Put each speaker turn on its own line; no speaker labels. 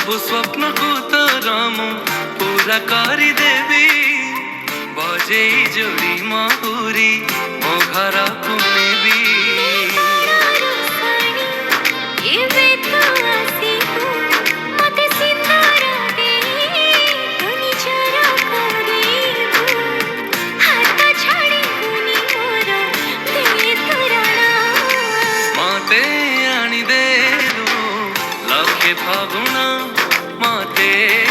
सबु स्वप्न को तोरा मु पूरा करी देवी बजे जोड़ी महुरी मो घर को नेबी मते आनी दे लखे फागुन मते